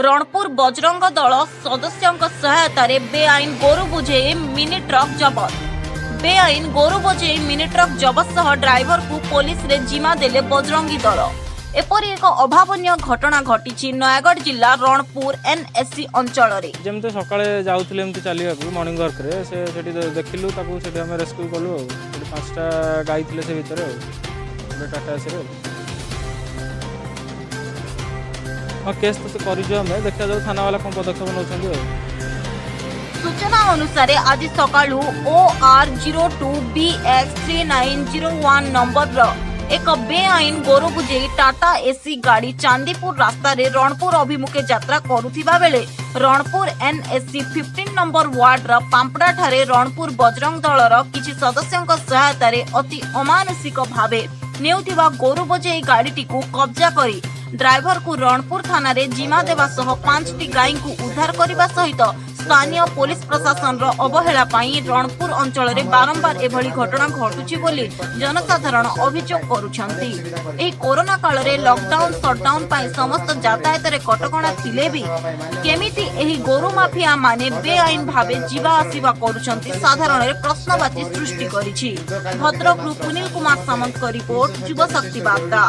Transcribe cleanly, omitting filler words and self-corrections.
रणपुर बजरंग दल सदस्यों सहायता बेआईन गोरु बोझे मिनी ट्रक जबत। बेआईन गोरु बोझे मिनी ट्रक जबत सह ड्राइवर को पुलिस रे जिमा देले बजरंगी दल। एपरी एक अभावनीय घटना घटी नयागढ़ जिला रणपुर एनएससी अंचल रे। जमते सकाळे जाउथिले एमती चलिया मॉर्निंग वर्क रे सेठी देखिलु ताकू सेठी हम रेस्क्यू कलु। पांचटा गाई थिले से भीतर टाटा एसी रे। हाँ केस तो करिजो हमें देखा जाऊ थाना वाला कोन पदक्षेप नउछंदी। सूचना अनुसार आज सकाळु OR02BX3901 नंबर एक बेआईन गोरु बुझे टाटा एसी गाड़ी चांदीपुर रास्ता रे रणपुर अभिमुखे यात्रा करुथिबा बेले रणपुर एनएससी 15 नंबर वार्ड रा पांपड़ा ठारे रणपुर बजरंग दलर किछि सदस्यों सहायता रे अति अमानुषिक भावे नेउथिबा गोरु बोझे गाड़ीटी को कब्जा करी ड्राइवर को रणपुर थाना रे जिमा देवा सह 5टी गाई को उद्धार करने सहित स्थानीय पुलिस प्रशासन रो अवहेला पाई रणपुर अंचल रे बारंबार एभली घटना घटुछि बोली जनसाधारण अभियोग करुछंती। एही कोरोना काल रे लॉकडाउन शटडाउन पाई समस्त यातायात रे कटकणा थिले भी केमिति एही गोरु माफिया माने बेआईन भावे जीवा आसीबा करुछंती साधारण रे प्रश्नवाची सृष्टि करिछि। भद्रक रु पुनील कुमार सामंत को रिपोर्ट युव शक्ति वार्ता।